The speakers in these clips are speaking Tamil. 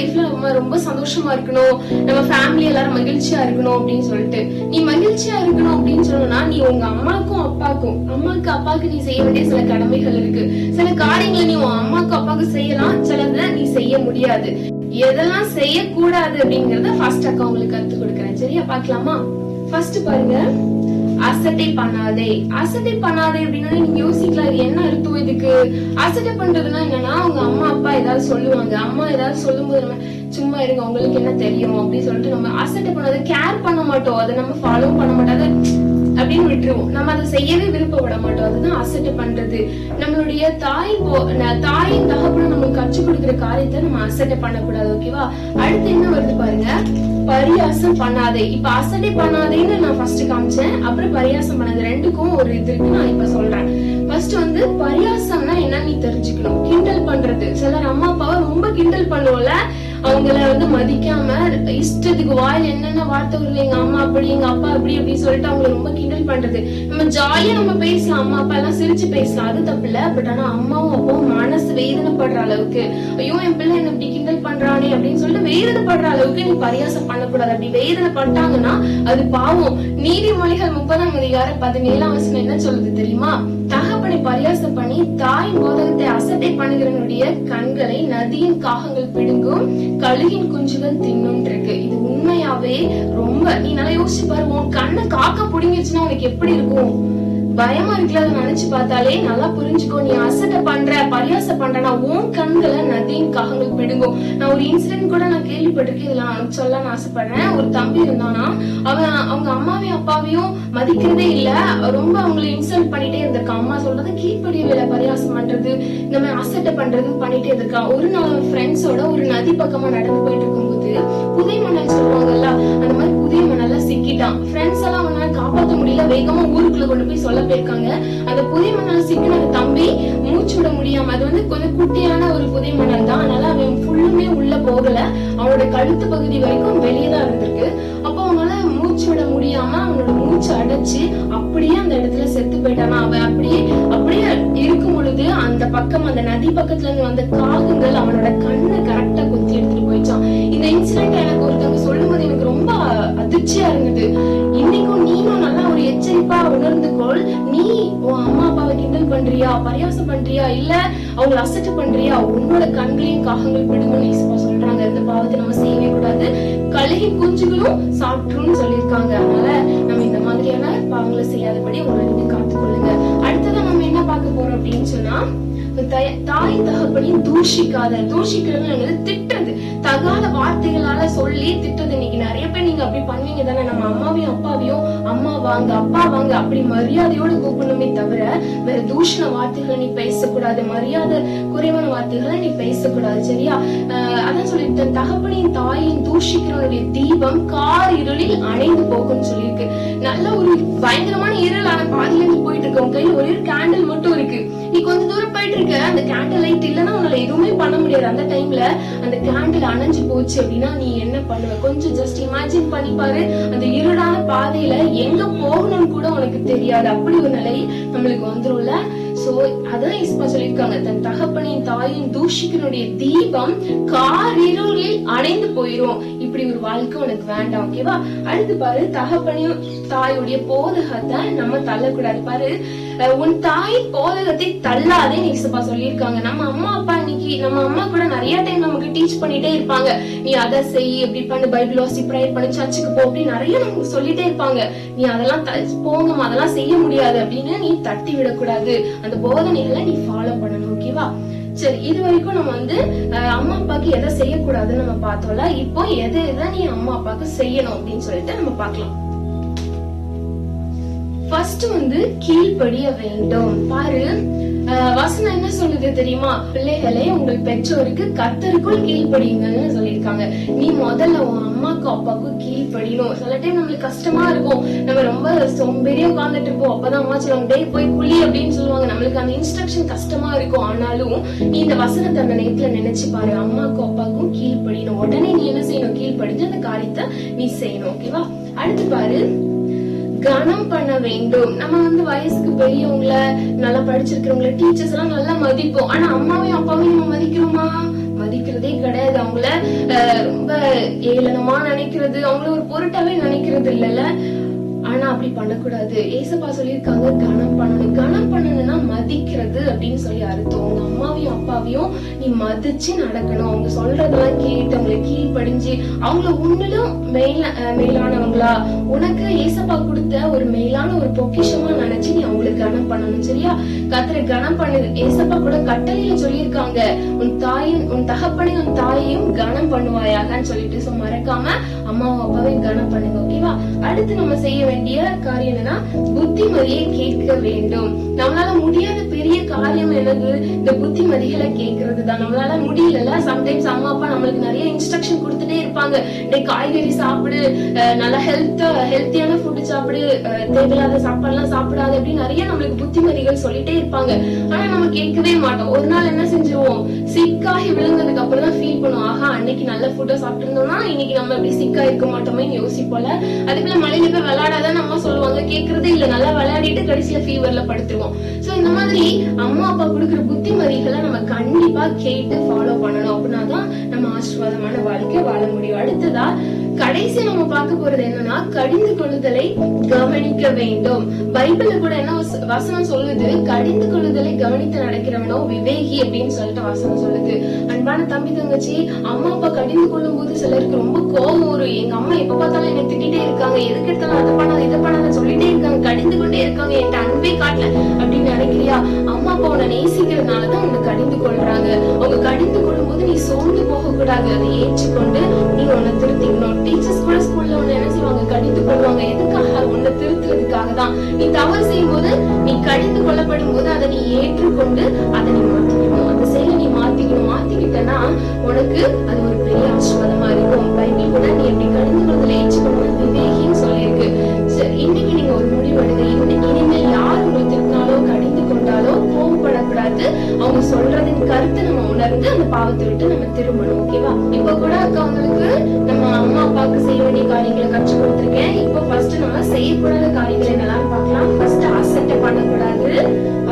லைஃப்ல நம்ம ரொம்ப சந்தோஷமா இருக்கணும், நம்ம ஃபேமிலி எல்லாரும் மகிழ்ச்சியா இருக்கணும் அப்படின்னு சொல்லிட்டு நீ மகிழ்ச்சியா இருக்கணும் அப்படின்னு சொல்லணும்னா நீ உங்க அம்மாக்கு அப்பாவுக்கு நீ செய்ய வேண்டிய சில கடமைகள் இருக்கு. சில காரியங்களை நீ உன் அம்மாக்கு அப்பாவுக்கு செய்யலாம், சிலத நீ செய்ய முடியாது. எதெல்லாம் செய்யக்கூடாது அப்படிங்கறத ஃபர்ஸ்ட் அக்கா உங்களுக்கு கத்து கொடுக்கறேன். சரியா, பாக்கலாமா? ஃபர்ஸ்ட் பாருங்க, அசட்டை பண்ணாதே. அசட்டை பண்ணாதே அப்படின்னா நீங்க யோசிக்கலாம், இது என்ன அர்த்தம் இதுக்கு? அசட்டை பண்றதுன்னா என்னன்னா, அவங்க அம்மா அப்பா ஏதாவது சொல்லுவாங்க, அம்மா ஏதாவது சொல்லும் போது நம்ம சும்மா இருங்க உங்களுக்கு என்ன தெரியும் அப்படின்னு சொல்லிட்டு நம்ம அசட்டை பண்ணாத, கேர் பண்ண மாட்டோம், அதை நம்ம ஃபாலோ பண்ண மாட்டோம் அப்படின்னு விட்டுருவோம். நம்ம அதை செய்யவே விருப்பப்பட மாட்டோம். அதுதான் அசட்டை பண்றது. நம்மளுடைய தாயின் தகப்பனும் நமக்கு கற்றுக் கொடுக்கிற காரியத்தை நம்ம அசட்டை பண்ணக்கூடாது. ஓகேவா? அடுத்து என்ன வருது பாருங்க, பரியாசம் பண்ணாதே. இப்ப அசட்டை பண்ணாதேன்னு நான் ஃபர்ஸ்ட் காமிச்சேன், அப்புறம் பரியாசம் பண்ணாது, ரெண்டுக்கும் ஒரு இது இருக்கு, நான் இப்ப சொல்றேன். ஃபர்ஸ்ட் வந்து பரியாசம்னா என்ன நீ தெரிஞ்சுக்கணும். கிண்டல் பண்றது. சிலர் அம்மா அப்பாவை ரொம்ப கிண்டல் பண்ணுவோம்ல, அவங்கள வந்து மதிக்காம இஷ்டத்துக்கு வாயில் என்னென்ன வார்த்தை வருது, எங்க அம்மா அப்படி எங்க அப்பா அப்படி அப்படின்னு சொல்லிட்டு அவங்களை ரொம்ப கிண்டல் பண்றது. நம்ம ஜாலியா நம்ம பேசலாம், அம்மா அப்பா எல்லாம் சிரிச்சு பேசலாம், அது தப்பு இல்ல. பட் ஆனா அம்மாவும் அப்பாவும் மனசு வேதனைப்படுற அளவுக்கு, ஐயோ என் பிள்ளை என்ன இப்படி கிண்டல் பண்றானே அப்படின்னு சொல்லிட்டு வேதனைப்படுற அளவுக்கு நீ பரியாசம் பண்ணக்கூடாது. அப்படி வேதனைப்பட்டாங்கன்னா அது பாவம். நீதிமொழிகள் 30:17 என்ன சொல்லுது தெரியுமா? தகப்பனை பரியாசம் பண்ணி தாய் போதகத்தை அசட்டை பண்ணுகிறவனுடைய கண்களை நதியின் காகங்கள் பிடுங்கும், கழுகின் குஞ்சுகள் தின்னும் இருக்கு. இது உண்மையாவே ரொம்ப, நீ நல்லா யோசிச்சு பாரு, உன் கண்ணை காக்க புடிங்கிருச்சுன்னா உனக்கு எப்படி இருக்கும்? பயமா இருக்குல்ல? அதை நினைச்சு பார்த்தாலே நல்லா புரிஞ்சுக்கோ. நீ அசட்டை பண்ற, பரியாசம் பண்றனா உன் கண்களை நதியின் காகங்கள் பிடுங்கும். நான் ஒரு இன்சிடென்ட் கூட நான் கேள்விப்பட்டிருக்கேன், இதெல்லாம் சொல்ல நான் ஆசைப்படுறேன். ஒரு தம்பி இருந்தானா, அவன் அவங்க அம்மாவையும் அப்பாவையும் மதிக்கிறதே இல்ல, ரொம்ப அவங்களை இன்சல்ட் பண்ணிட்டே இருந்திருக்கான். அம்மா சொல்றது கீழ்ப்படியவில்லை, பரியாசம் பண்றது, இந்த மாதிரி அசட்டை பண்றது பண்ணிட்டே இருந்திருக்கான். ஒரு நாள் ஃப்ரெண்ட்ஸோட ஒரு நதி பக்கமா நடந்து போயிட்டு இருக்கும்போது புதை மணல் சொல்லுவாங்கல்ல, அந்த மாதிரி புதை மணல்ல சிக்கிட்டான். ஃப்ரெண்ட்ஸ் எல்லாம் அவனால காப்பாற்ற முடியல, வேகமா ஊருக்குள்ள கொண்டு போய் சொல்ல போயிருக்காங்க. அந்த புதை மணல் சிக்கின அந்த தம்பி மூச்சு விட முடியாம, அது வந்து கொஞ்சம் குட்டியான ஒரு புதை மணல் தான், அதனால அவன் ஃபுல்லுமே உள்ள போகல, அவனோட கழுத்து பகுதி வரைக்கும் வெளியேதான் இருந்திருக்கு. அப்போ அவனால மூச்சு விட முடியாம அவனோட மூச்சு அடைச்சு அப்படியே அந்த இடத்துல செத்து போயிட்டானா. அவன் அப்படியே இருக்கும் பொழுது அந்த பக்கம், அந்த நதி பக்கத்துல இருந்து வந்த காகங்கள் அவனோட கண்ணை கரெக்டா குத்தி எடுத்துட்டு போயிடுச்சான். இந்த இன்சிடென்ட் எனக்கு ஒருத்தவங்க சொல்லும் போது எனக்கு ரொம்ப அதிர்ச்சியா இருந்தது. இன்னைக்கும் நீனும் நல்லா ஒரு எச்சரிப்பா உணர்ந்துக்கொள். நீ உன் அம்மா அப்பாவை கிண்டல் பண்றியா, பரியாசம் பண்றியா, இல்ல அவங்களை அசட்டு பண்றியா, உன்னோட கண்களையும் காகங்கள் பிடுங்கன்னு இயேசுவா சொல்றாங்க. இந்த பாவத்தை நம்ம செய்யவே கூடாது, கழுகி குஞ்சுகளும் சாப்பிட்டுன்னு சொல்லியிருக்காங்க. அதனால நம்ம இந்த மாதிரியான பாவங்களை செய்யாதபடி உங்களை நீங்க காத்துக்கொள்ளுங்க. அடுத்ததான் நம்ம என்ன பார்க்க போறோம் அப்படின்னு சொன்னா, தாய் தகப்பனையும் தூஷிக்கிறது திட்டுறது, தகாத வார்த்தைகளால சொல்லி திட்டுறது. இன்னைக்கு நிறைய பேர் நீங்க அப்படி பண்ணுவீங்க தானே. நம்ம அம்மாவையும் அப்பாவையும் அம்மா வாங்க அப்பா வாங்க அப்படி மரியாதையோடு கூப்பிடணுமே தவிர வேற தூஷண வார்த்தைகளை நீ பேசக்கூடாது, மரியாதை குறைவான வார்த்தைகளை நீ பேசக்கூடாது. சரியா? அதான் சொல்லிட்டு தகப்பனையும் தாயின் தூஷிக்கிறவனுடைய தீபம் கார் இருளில் அணைந்து போகும்னு சொல்லியிருக்கு. நல்ல ஒரு பயங்கரமான இருள், ஆனா பாதியில இருந்து போயிட்டு இருக்கு, உன் கையில ஒரே கேண்டில் மட்டும் இருக்கு, நீ கொஞ்ச தூரம் போயிட்டு இருக்க, அந்த கேண்டில் லைட் இல்லன்னா உன்னால எதுவுமே பண்ண முடியாது. அந்த டைம்ல அந்த கேண்டில் அணைஞ்சு போச்சு அப்படின்னா நீ என்ன பண்ணுவ? கொஞ்சம் ஜஸ்ட் இமேஜின் பண்ணி பாரு. அந்த இருடான பாதையில எங்க போகணும்னு கூட உனக்கு தெரியாது, அப்படி ஒரு நிலை நம்மளுக்கு வந்துரும்ல. சோ அதான் இஸ்மா சொல்லிருக்காங்க, தன் தகப்பனின் தாயின் தூஷிக்கனுடைய தீபம் காரிருளில் அணைந்து போயிரும். இப்படி ஒரு வாழ்க்கை உனக்கு வேண்டாம். ஓகேவா? அடுத்து பாரு, தகப்பனையும் தாயுடைய போதகத்தை நம்ம தள்ளக்கூடாது. பாரு, உன் தாய் போதகத்தை தள்ளாதே இஸ்மா சொல்லியிருக்காங்க. நம்ம அம்மா அப்பா இன்னைக்கு நம்ம அம்மா கூட நிறைய டைம் நமக்கு டீச் பண்ணிட்டே இருப்பாங்க. நீ அதை செய், இப்படி பண்ணு, பைபிள் வாசி, ப்ரேயர் பண்ணி, சர்ச்சுக்கு போ, அப்படி நிறைய நமக்கு சொல்லிட்டே இருப்பாங்க. நீ அதெல்லாம் போங்கம்மா, அதெல்லாம் செய்ய முடியாது அப்படின்னு நீ தட்டி விடக்கூடாது. அந்த போதனைகளை நீ ஃபாலோ பண்ணணும். ஓகேவா? சரி, இது வரைக்கும் நம்ம வந்து அம்மா அப்பாக்கு எதை செய்யக்கூடாதுன்னு நம்ம பார்த்தோம்ல. இப்போ எதை நீ அம்மா அப்பாக்கு செய்யணும் அப்படின்னு சொல்லிட்டு நம்ம பார்க்கலாம். ஃபர்ஸ்ட் வந்து கீழ்ப்படிய வேண்டும். பாரு, வசனம் என்ன சொல்லுது தெரியுமா? பிள்ளைகளே, உங்கள் பெற்றோருக்கு கர்த்தருக்குள் கீழ்ப்படியுங்கன்னு சொல்லியிருக்காங்க. நீ முதல்ல உன் அம்மாக்கு அப்பாவுக்கு கீழ்ப்படியணும். சில டைம் நம்மளுக்கு கஷ்டமா இருக்கும், நம்ம ரொம்ப சோம்பேறியா உட்கார்ந்துட்டு இருப்போம். அப்பதான் அம்மா சொல்லுவாங்க, டேய் போய் குளி அப்படின்னு சொல்லுவாங்க. நம்மளுக்கு அந்த இன்ஸ்ட்ரக்ஷன் கஷ்டமா இருக்கும். ஆனாலும் நீ இந்த வசனத்தை அந்த நேரத்துல நினைச்சு பாரு, அம்மாக்கும் அப்பாவுக்கும் கீழ்ப்படியணும். உடனே நீ என்ன செய்யணும்? கீழ்ப்படிஞ்சு அந்த காரியத்தை நீ செய்யணும். ஓகேவா? அடுத்து பாரு, கனம் பண்ண வேண்டும். நம்ம வந்து வயசுக்கு பெரியவங்கள, நல்லா படிச்சிருக்கிறவங்கள, டீச்சர்ஸ் எல்லாம் நல்லா மதிப்போம். ஆனா அம்மாவையும் அப்பாவையும் நம்ம மதிக்கிறோமா? மதிக்கிறதே கிடையாது. அவங்கள ரொம்ப ஏளனமா நினைக்கிறது, அவங்கள ஒரு பொருட்டாவே நினைக்கிறது இல்லைல்ல. ஆனா அப்படி பண்ணக்கூடாது. ஏசப்பா சொல்லியிருக்காங்க கனம் பண்ணணும். கனம் பண்ணணும்னா மதிக்கிறது அப்படின்னு சொல்லி அர்த்தம். உங்க அம்மாவையும் அப்பாவையும் நீ மதிச்சு நடக்கணும். அவங்க சொல்றதெல்லாம் கேட்டு அவங்களை கீழ்படிஞ்சு அவங்கள உன்னிலும் மேலானவங்களா, உனக்கு ஏசப்பா கொடுத்த ஒரு மேலான ஒரு பொக்கிஷமா நினைச்சு நீ அவங்களுக்கு கனம் பண்ணணும். சரியா? கர்த்தரை கனம் பண்ணு. ஏசப்பா கூட கட்டளையில சொல்லியிருக்காங்க உன் தகப்பனையும் உன் தாயையும் கனம் பண்ணுவாயாகன்னு சொல்லிட்டு. சோ மறக்காம அம்மாவும் அப்பாவையும் கனம் பண்ணுங்க. ஓகேவா? அடுத்து நம்ம செய்ய வேண்டிய காரியம் என்னன்னா புத்திமதியை கேட்க வேண்டும். நம்மளால முடியாத பெரிய காரியம் என்னது? இந்த புத்திமதிகளை கேட்கறது தான். நம்மளால முடியல. சம்டைம்ஸ் அம்மா அப்பா நம்மளுக்கு நிறைய இன்ஸ்ட்ரக்ஷன் கொடுத்துட்டே இருப்பாங்க. காய்கறி சாப்பிடு, நல்லா ஹெல்த்தியான ஃபுட் சாப்பிடு, தேவையில்லாத சாப்பாடுலாம் சாப்பிடாது அப்படின்னு நிறைய நம்மளுக்கு புத்திமதிகள் சொல்லிட்டே இருப்பாங்க. ஆனா நம்ம கேட்கவே மாட்டோம். ஒரு நாள் என்ன செஞ்சிருவோம்? சிக்காகி விழுந்ததுக்கு அப்புறம் தான் ஃபீல் பண்ணுவோம், ஆஹா அன்னைக்கு நல்ல ஃபுட்டை சாப்பிட்டு இன்னைக்கு நம்ம எப்படி சிக்கா இருக்க மாட்டோமே யோசிப்போல. அதுக்குள்ள மழையில போய் விளையாடாதான் நம்ம சொல்லுவாங்க, கேட்கறதே இல்ல, நல்லா விளையாடிட்டு கடைசியில ஃபீவர்ல படுத்துருவோம். சோ இந்த மாதிரி அம்மா அப்பா கொடுக்குற புத்திமதிகளை நம்ம கண்டிப்பா கேட்டு ஃபாலோ பண்ணணும். அப்படின்னாதான் நம்ம ஆசீர்வாதமான வாழ்க்கை வாழ முடியும். அடுத்ததா கடைசி நம்ம பார்க்க போறது என்னன்னா கடிந்து கொள்ளுதலை கவனிக்க வேண்டும். பைபிள்ல கூட என்ன வசனம் சொல்லுது? கடிந்து கொள்ளுதலை கவனித்து நடக்கிறவனோ விவேகி அப்படின்னு சொல்லிட்டு வசனம் சொல்லுது. அன்பான தம்பி தங்கச்சி, அம்மா அப்பா கடிந்து கொள்ளும் போது சிலருக்கு ரொம்ப கோபம் வரும். எங்க அம்மா எப்ப பார்த்தாலும் என்ன திட்டிட்டே இருக்காங்க, எதுக்கு எடுத்தாலும் அதை பண்ணாத இதை பண்ணாத சொல்லிட்டே இருக்காங்க, கடிந்து கொண்டே இருக்காங்க, என்கிட்ட அன்பே காட்டல அப்படின்னு நினைக்கிறியா? அம்மா அப்பா உன்னை நேசிக்கிறதுனாலதான் உன்னை கடிந்து கொள்றாங்க. அவங்க கடிந்து கொள்ளும் போது நீ சோர்ந்து போக கூடாது. அதை ஏற்றுக்கொண்டு நீ உன்னை திருத்திக்கணும். டீச்சர்ஸ் கூட ஸ்கூல்ல உன்னை என்ன செய்வாங்க? கடிந்து கொள்வாங்க. எதுக்காக? உன்னை திருத்துறதுக்காக தான். நீ தவறு செய்யும் போது, நீ கடிந்து கொள்ளப்படும் போது அதை நீ ஏற்றுக்கொண்டு அதை நீ மாத்திக்கணும். அந்த செயலை நீ மாத்திக்கிட்டனா உனக்கு அது ஒரு பெரிய ஆசீர்வாதமா இருக்கும். பைபிள் கூட நீ எப்படி கடிந்து கொள்வதில் ஏற்றுக்கொண்டு விவேகின்னு சொல்லியிருக்கு. இன்னைக்கு நீங்க ஒரு முடிவு எடுங்க. இனிமேல் யார் உங்களை திருத்தினாலோ கடிந்து கொண்டாலோ கோவப்படக்கூடாது. அவங்க சொல்றதின் கருத்தை நம்ம உணர்ந்து அந்த பாவத்தை விட்டு நம்ம திரும்பணும். ஓகேவா? இப்ப கூட அக்கா உங்களுக்கு நம்ம அம்மா அப்பாவுக்கு செய்ய வேண்டிய காரியங்களை கற்றுக் கொடுத்திருக்கேன். இப்போ ஃபர்ஸ்ட் நம்ம செய்யக்கூடாத காரியங்களை என்னெல்லாம் பார்க்கலாம். ஃபர்ஸ்ட் அசட்டை பண்ணக்கூடாது.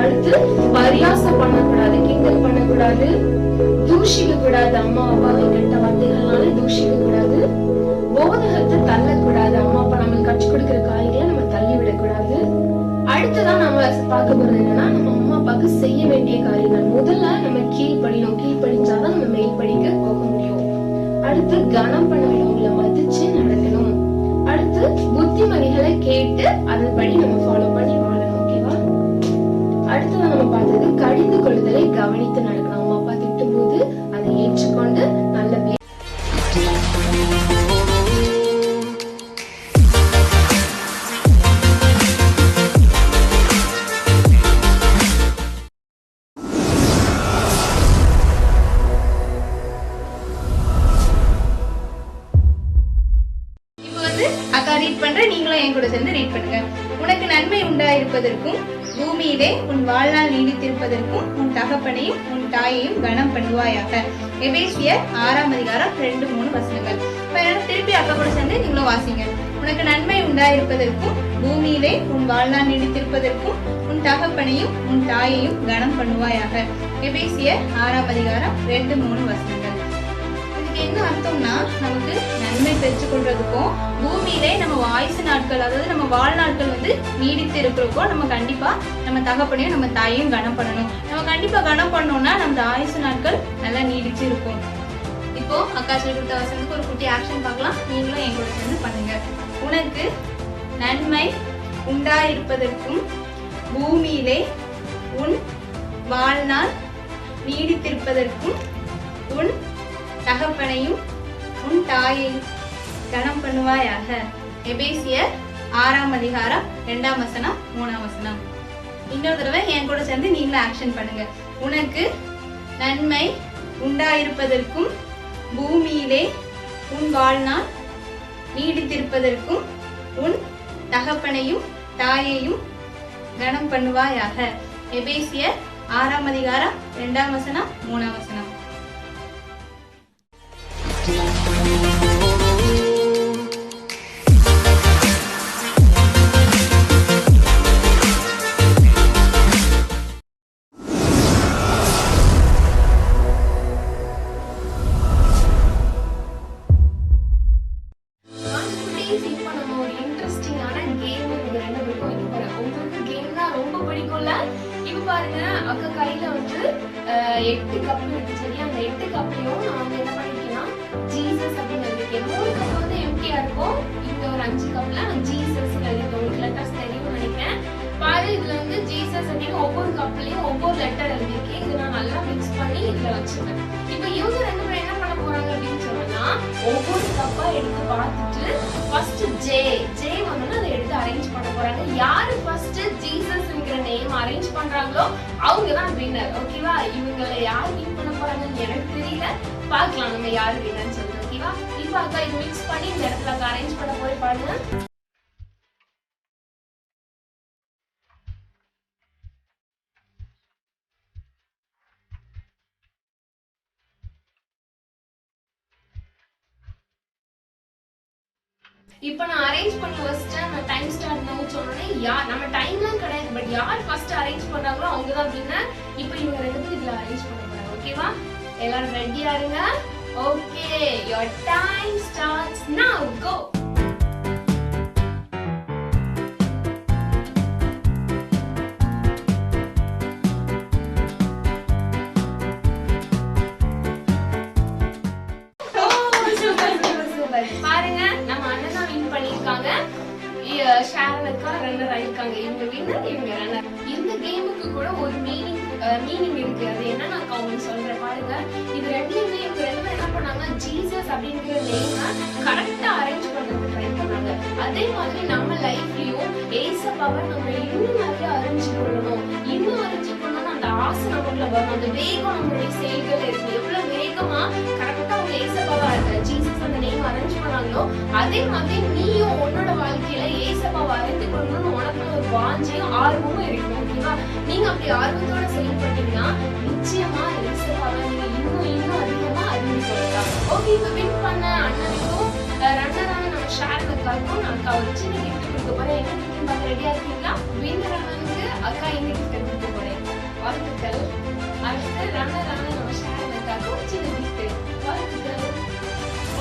அடுத்து பரியாசம் பண்ணக்கூடாது, கிண்டல் பண்ணக்கூடாது, தூஷிக்க கூடாது. அம்மா அப்பாவை கெட்ட வார்த்தைகள்னால தூஷிக்க கூடாது. போதகத்தை தள்ளக்கூடாது. அம்மா அப்பா நம்மளுக்கு கற்றுக் கொடுக்கிற காரியங்களை நம்ம தள்ளி விடக்கூடாது. அடுத்ததான் நம்ம பார்க்க போறது என்னன்னா நம்ம அம்மா அப்பாவுக்கு செய்ய வேண்டிய காரியங்கள். முதல்ல நம்ம கீழ்படியணும். கீழ்படிஞ்சாதான் நம்ம மேல் படிக்க போக முடியும். அடுத்து கனம் பண்ணவங்களை மதிச்சு நடக்கணும். அடுத்து புத்திமதிகளை கேட்டு அதன்படி நம்ம ஃபாலோ பண்ணி வாழணும். ஓகேவா? அடுத்ததான் நம்ம பார்த்தது கடிந்து கொள்ளுதலை கவனித்து நடக்கணும். அம்மா அப்பா திட்டும் போது அதை ஏற்றுக்கொண்டு நல்ல பேர் நீங்களும் என் கூட சேர்ந்து ரீட் பண்ணுங்க. உனக்கு நன்மை உண்டாயிருப்பதற்கும் பூமியிலே உன் வாழ்நாள் நீடித்திருப்பதற்கும் உன் தகப்பனையும் உன் தாயையும் கனம் பண்ணுவாயாக. எபேசியர் 6ஆம் அதிகாரம் 2-3 வசனங்கள். திருப்பி அக்கா கூட சேர்ந்து நீங்களும் வாசிங்க. உனக்கு நன்மை உண்டாயிருப்பதற்கும் பூமியிலே உன் வாழ்நாள் நீடித்திருப்பதற்கும் உன் தகப்பனையும் உன் தாயையும் கனம் பண்ணுவாயாக. எபேசியர் 6ஆம் அதிகாரம் 2-3 வசனங்கள். என்ன அர்த்தம்னா நமக்கு நன்மை பெற்றுக் கொள்றதுக்கும் பூமியிலே நம்ம ஆயுசு நாட்கள், அதாவது நம்ம வாழ்நாட்கள் நீடித்து இருக்கிறப்போ நம்ம கண்டிப்பா நம்ம தகப்பனையும் நம்ம தாயையும் கனம் பண்ணணும். நம்ம கண்டிப்பா கனம் பண்ணோம்னா நம்ம ஆயுசு நாட்கள் நல்லா நீடிச்சு இருக்கும். இப்போ அக்கா சொல்லி கொடுத்த வசனத்துக்கு ஒரு குட்டி ஆக்ஷன் பார்க்கலாம். நீங்களும் என் கூட சேர்ந்து பண்ணுங்க. உனக்கு நன்மை உண்டாயிருப்பதற்கும் பூமியிலே உன் வாழ்நாள் நீடித்திருப்பதற்கும் உன் தகப்பனையும் உன் தாயையும் கனம் பண்ணுவாயாக. எபேசியர் 6ஆம் அதிகாரம் 2ஆம் வசனம் 3ஆம் வசனம். இன்னொரு தடவை என் கூட சேர்ந்து நீங்களும் ஆக்ஷன் பண்ணுங்க. உனக்கு நன்மை உண்டாயிருப்பதற்கும் பூமியிலே உன் வாழ்நாள் நீடித்திருப்பதற்கும் உன் தகப்பனையும் தாயையும் கனம் பண்ணுவாயாக. எபேசியர் 6ஆம் அதிகாரம் 2ஆம் வசனம் 3ஆம் வசனம். கப்லயும் ஒவ்வொரு லெட்டர் எழுதிருக்கேன். இதை நான் நல்லா மிக்ஸ் பண்ணி இதுல வச்சிருக்கேன். இப்ப இவங்க 2 பேரும் என்ன பண்ண போறாங்க அப்படின்னு சொன்னா, ஒவ்வொரு கப்பா எடுத்து பார்த்துட்டு ஃபர்ஸ்ட் ஜே வந்து அதை எடுத்து அரேஞ்ச் பண்ண போறாங்க. யாரு ஃபர்ஸ்ட் ஜீசஸ்ங்கிற நேம் அரேஞ்ச் பண்றாங்களோ அவங்க தான் வின்னர். ஓகேவா? இவங்கள யார் வின் பண்ண போறாங்கன்னு எனக்கு தெரியல. பார்க்கலாம் நம்ம யாரு வின்னர்னு சொல்லிட்டு. ஓகேவா? இப்ப அக்கா இது மிக்ஸ் பண்ணி இந்த இடத்துல அக்கா அரேஞ்ச் பண்ண போய் பாருங்க. இப்ப நான் அரேஞ்ச் பண்ணி வச்சிட்டேன். நான் டைம் ஸ்டார்ட் பண்ண சொன்னேனே, நம்ம டைம்லாம் கிடையாது, பட் யார் ஃபர்ஸ்ட் அரேஞ்ச் பண்றாங்களோ அவங்க தான் வின்னர். இப்போ இவங்க 2 பேரும் இதுல அரேஞ்ச் பண்ண போறாங்க. ஓகேவா? எல்லாரும் ரெடியா இருங்க. Okay, your time starts now. Go. பாருங்க, நம்ம அண்ணன் தான் வின் பண்ணிருக்காங்க. ஷாரன் அக்கா ரன்னர் ஆயிருக்காங்க. இவங்க வின்னர், இவங்க ரன்னர். இந்த கேமுக்கு கூட ஒரு மீனிங் இருக்கு. அது என்னன்னு நான் உங்களுக்கு சொல்றேன். பாருங்க, இது ரெண்டுமே இவங்க 2 பேரும் என்ன பண்ணாங்க, ஜீசஸ் அப்படிங்கிற நேம கரெக்டா அரேஞ்ச் பண்றதுக்கு ட்ரை பண்ணாங்க. அதே மாதிரி நம்ம லைஃப்லயும் ஏசப்பாவை நம்ம இன்னும் நிறைய அறிஞ்சு கொள்ளணும். இன்னும் அறிஞ்சு கொள்ளணும் அந்த ஆசை நமக்குள்ள வரும். அந்த வேகம் நம்மளுடைய செயல்கள் இருக்கு. எவ்வளவு வேகமா கரெக்டா அவங்க ஏசப்பாவா ஜீசஸ் அந்த நேம் அரேஞ்ச் பண்ணாங்களோ அதே மாதிரி நீயும் உன்னோட வாழ்க்கையில ஏசப்பாவை அறிந்து கொள்ளணும்னு உனக்கு ஒரு வாஞ்சியும் ஆர்வமும் இருக்கு. ஓகேவா? நீங்க அப்படி ஆர்வத்தோட செயல்பட்டீங்கன்னா நிச்சயமா ஏசப்பாவை நீங்க இன்னும் அதிகமா அறிந்து கொள்ளலாம். ஓகே, இப்ப வின் பண்ண அண்ணனுக்கும் ரன்னரான நம்ம ஷாரன் அக்காவுக்கும் நான் அக்கா ஒரு சின்ன கிஃப்ட் கொடுக்க போறேன். என்ன கிஃப்ட் பார்க்க ரெடியா இருக்கீங்களா? வின்னர் அண்ணனுக்கு அக்கா இந்த கிஃப்ட் கொடுக்க போறேன். வாழ்த்துக்கள். அடுத்து ரன்னரான நம்ம ஷாரன் அக்காவுக்கு ஒரு சின்ன கிஃப்ட். வாழ்த்துக்கள்.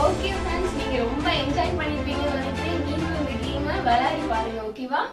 ஓகே ஃப்ரெண்ட்ஸ், நீங்க ரொம்ப என்ஜாய் பண்ணிருப்பீங்கன்னு நினைக்கிறேன். நீங்களும் இந்த கேமை விளையாடி பாருங்க. ஓகேவா?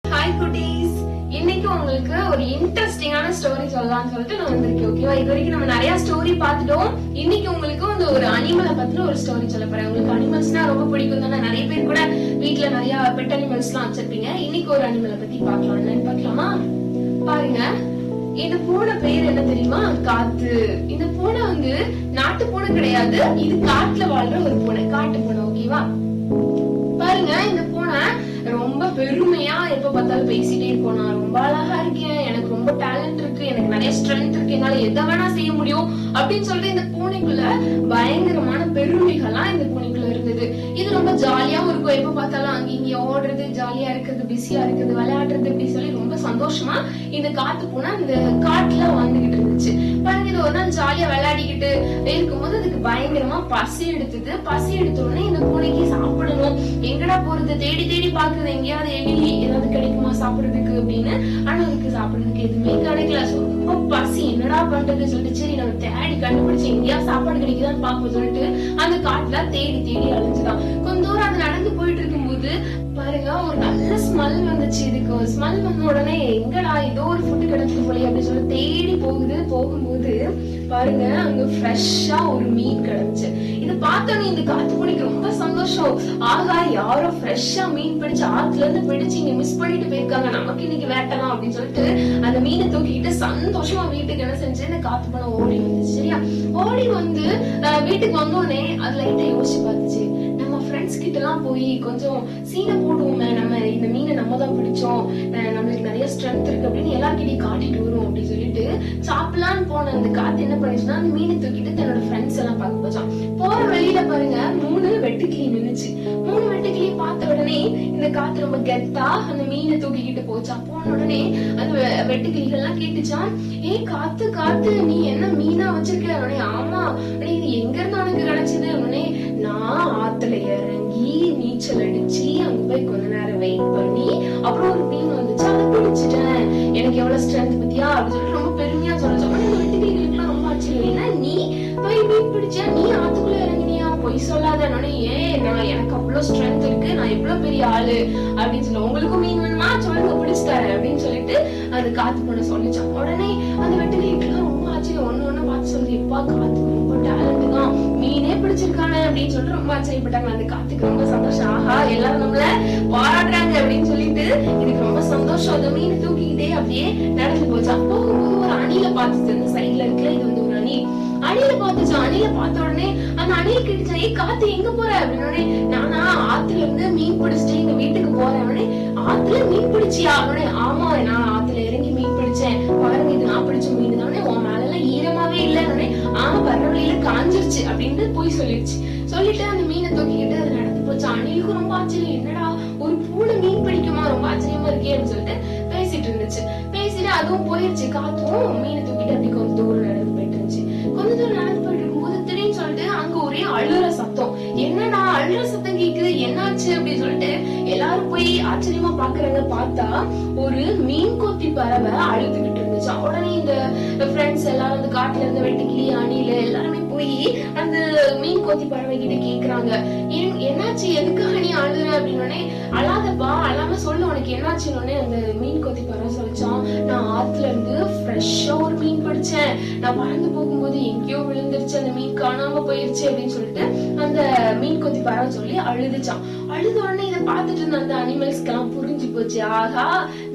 ஹாய் குட்டீஸ், இன்னைக்கு உங்களுக்கு ஒரு இன்ட்ரெஸ்டிங்கான ஸ்டோரி சொல்லலாம்னு சொல்லிட்டு நான் வந்திருக்கேன். ஓகேவா? இது வரைக்கும் நம்ம நிறைய ஸ்டோரி பார்த்துட்டோம். இன்னைக்கு உங்களுக்கு வந்து ஒரு அனிமலை பத்தின ஒரு ஸ்டோரி சொல்ல போறேன். உங்களுக்கு அனிமல்ஸ்னா ரொம்ப பிடிக்கும் தானே? நிறைய பேர் கூட வீட்டுல நிறைய பெட் அனிமல்ஸ் எல்லாம் வச்சிருப்பீங்க. இன்னைக்கு ஒரு அனிமலை பத்தி பார்க்கலாம். என்னன்னு பார்க்கலாமா? பாருங்க, இந்த பூனை பேர் என்ன தெரியுமா? காத்து. இந்த பூனை வந்து நாட்டு பூனை கிடையாது. இது காட்டுல வாழ்ற ஒரு பூனை, காட்டு பூனை. ஓகேவா? பாருங்க, இந்த பூனை ரொம்ப பெருமையா எப்ப பார்த்தாலும் பேசிட்டே இருக்கும். நான் ரொம்ப அழகா இருக்கேன், எனக்கு ரொம்ப டேலண்ட் இருக்கு, எனக்கு நிறைய ஸ்ட்ரென்த் இருக்கு, என்னால எதை வேணா செய்ய முடியும் அப்படின்னு சொல்லிட்டு இந்த பூனைக்குள்ள பயங்கரமான பெருமைகள்லாம் இந்த பூனைக்குள்ள இருந்தது. இது ரொம்ப ஜாலியாவும் இருக்கும். எப்ப பார்த்தாலும் அங்க இங்க ஓடுறது, ஜாலியா இருக்கிறது, பிஸியா இருக்கிறது, விளையாடுறது, இப்படி சொல்லி ரொம்ப சந்தோஷமா இந்த காட்டு பூனை இந்த காட்டுல வாழ்ந்துகிட்டு இருந்துச்சு. பாருங்க, இது ஒரு நாள் ஜாலியா விளையாடிக்கிட்டு இருக்கும்போது அதுக்கு பயங்கரமா பசி எடுத்தது. பசி எடுத்த உடனே இந்த பூனைக்கு சாப்பிடணும், எங்கடா போறது, தேடி தேடி பாக்குறது எங்கேயாவது எலி ஏதாவது கிடைக்குமா சாப்பிடுறதுக்கு அப்படின்னு. ஆனா அதுக்கு சாப்பிடுறதுக்கு எதுவுமே கிடைக்கல. ரொம்ப பசி, என்னடா பண்றது சொல்லிட்டு சரி நம்ம தேடி கண்டுபிடிச்சு எங்கேயாவது சாப்பாடு கிடைக்குதான்னு பாப்போம் சொல்லிட்டு அந்த காட்டுல தேடி தேடி அழிஞ்சுதான். கொஞ்ச தூரம் அது நடந்து போயிட்டு இருக்கும்போது பாருங்க, ஒரு நல்ல ஸ்மெல் வந்துச்சு. இதுக்கு ஸ்மெல் வந்த உடனே எங்கடா ஏதோ ஒரு ஃபுட்டு கிடைச்சது போலயே அப்படின்னு சொல்லி தேடி போகும்போது பாருங்க, அங்க ஃப்ரெஷ்ஷா ஒரு மீன் கிடைச்சு. இதை பார்த்தோன்னே இந்த காத்து பூனைக்கு ரொம்ப சந்தோஷம். ஆகா, யாரோ ஃப்ரெஷ்ஷா மீன் பிடிச்சு ஆத்துல இருந்து பிடிச்சு இங்க மிஸ் பண்ணிட்டு போயிருக்காங்க, நமக்கு இன்னைக்கு வேட்டலாம் அப்படின்னு சொல்லிட்டு அந்த மீனை தூக்கிட்டு சந்தோஷமா வீட்டுக்கு என்ன செஞ்சு இந்த காத்து பூனை ஓடி வந்துச்சு. சரியா? ஓடி வந்து வீட்டுக்கு வந்தோடனே அது லைட்டா யோசிச்சு பார்த்துச்சு, நம்ம ஃப்ரெண்ட்ஸ் கிட்ட எல்லாம் போய் கொஞ்சம் சீனை போடுவோமே, நம்ம இந்த மீனை நம்ம தான் பிடிச்சோம், நம்மளுக்கு நிறைய ஸ்ட்ரென்த் இருக்கு அப்படின்னு எல்லார்கிட்டையும் காட்டிட்டு வரும் அப்படின்னு சொல்லிட்டு சாப்பிடலான்னு போன அந்த காத்து என்ன பண்ணிச்சுன்னா அந்த மீனை தூக்கிட்டு தன்னோட ஃப்ரெண்ட்ஸ் எல்லாம் பார்க்க போச்சான். போற வழியில பாருங்க 3 வெட்டுக்கிளி நின்னுச்சு. 3 வெட்டுக்கிளி பார்த்த உடனே இந்த காத்து ரொம்ப கெத்தா அந்த மீனை தூக்கிக்கிட்டு போச்சான். போன உடனே அந்த வெட்டுக்கிளிகள் எல்லாம் கேட்டுச்சான், காத்து காத்து நீ என்ன மீனா வச்சிருக்க? உடனே ஆமா, இது எங்க இருந்து உனக்கு கிடைச்சது? உடனே நான் ஆத்துல இறங்கி நீச்சல் அடிச்சு அங்க போய் கொஞ்ச நேரம் வெயிட் பண்ணி அப்புறம் ஒரு மீன் வந்துச்சு, அதை பிடிச்சிட்டேன், எனக்கு எவ்வளவு ஸ்ட்ரென்த் பத்தியா அப்படின்னு சொல்லிட்டு ரொம்ப பெருமையா சொல்லிச்சோம். இந்த வெட்டுக்கிளிகளுக்கு ரொம்ப ஆச்சரியம், ஏன்னா நீ போய் மீன் பிடிச்சா, நீ ஆத்துக்குள்ள இறங்கினியா, பொய் சொல்லாத. எனக்கு அவ்வளவு ஸ்ட்ரென்த் இருக்கு, நான் எவ்வளவு பெரிய ஆளு அப்படின்னு சொல்ல. உங்களுக்கும் மீன் வேணுமா? சொல்லுங்க பிடிச்சு தரேன் அப்படின்னு சொல்லிட்டு அந்த காத்து பொண்ணு சொல்லிச்சான். உடனே அந்த வெட்டுக்கிளிக்கெல்லாம் ரொம்ப ஆச்சரியம், ஒண்ணு பார்த்து சொல்லி, எப்பா காத்துக்கு ரொம்ப டேலண்ட் தான், மீனே பிடிச்சிருக்கானே அப்படின்னு சொல்லிட்டு ரொம்ப ஆச்சரியப்பட்டாங்க. அந்த காத்துக்கு ரொம்ப சந்தோஷம், ஆஹா எல்லாரும் நம்மள பாராட்டுறாங்க அப்படின்னு சொல்லிட்டு எனக்கு ரொம்ப சந்தோஷம். அந்த மீனை தூக்கிக்கிட்டே அப்படியே நடந்து போச்சு. போகும்போது ஒரு அணில பார்த்துச்சு, அந்த சைட்ல இருக்குல்ல, இது வந்து ஒரு அணில பார்த்துச்சு. அணில பார்த்த உடனே அந்த அணில கேட்டுச்சா, ஏய் காத்து எங்க போற அப்படின்னு. நானா ஆத்துல இருந்து மீன் பிடிச்சிட்டு எங்க வீட்டுக்கு போறேன். ஆத்துல மீன் பிடிச்சியா? ஆமா நான் ஆத்துல இறங்கி மீன் பிடிச்சேன், பாருங்க இது நான் பிடிச்ச மீன் தானே, உன் மேல எல்லாம் ஈரமாவே இல்ல. ஆமா வர்ற வழியில காஞ்சிருச்சு அப்படின்னு போய் சொல்லிடுச்சு. சொல்லிட்டு அந்த மீனை தூக்கிக்கிட்டு அது நடந்து போச்சு. அணிலுக்கு ரொம்ப ஆச்சரியம், என்னடா ஒரு பூனை மீன் பிடிக்குமா, ரொம்ப ஆச்சரியமா இருக்கே அப்படின்னு சொல்லிட்டு பேசிட்டு இருந்துச்சு. பேசிட்டு அதுவும் போயிருச்சு. காத்தும் மீனை தூக்கிட்டு அப்படி கொஞ்சம் தூரம் நடந்து போயிட்டு இருந்துச்சு. கொஞ்ச தூரம் நடந்து போயிட்டு இருக்கும்போது திடீர்னு சொல்லிட்டு அங்க ஒரே அழுற சத்தம். என்னடா அழுற சத்தம் கேக்குது, என்னாச்சு அப்படின்னு சொல்லிட்டு எல்லாரும் போய் ஆச்சரியமா பாக்குறாங்க. பார்த்தா ஒரு மீன் கொத்தி பறவை அழுதுகிட்டு இருந்துச்சு. உடனே இந்த ஃப்ரெண்ட்ஸ் எல்லாரும் அந்த காட்டுல இருந்த வெட்டுக்கிளி, அணில எல்லாருமே போய் அந்த மீன் கொத்தி பறவை கிட்ட கேக்குறாங்க, என்னாச்சு, எதுக்காக நீ அழுற அப்படின்னு. அழாதப்பா, அழாம சொல்லு உனக்கு என்னாச்சுன்னு. அந்த மீன் கொத்தி பறவை சொல்லிச்சான், நான் ஆத்துல இருந்து ஃப்ரெஷ்ஷா ஒரு மீன் பிடிச்சேன், நான் பறந்து போகும்போது எங்கேயோ விழுந்துருச்சு, அந்த மீன் காணாம போயிருச்சு அப்படின்னு சொல்லிட்டு அந்த மீன் கொத்தி பறவை சொல்லி அழுதுச்சான். அழுத உடனே இதை பார்த்துட்டு இருந்த அந்த அனிமல்ஸ்க்கு எல்லாம் புரிஞ்சு போச்சு, ஆஹா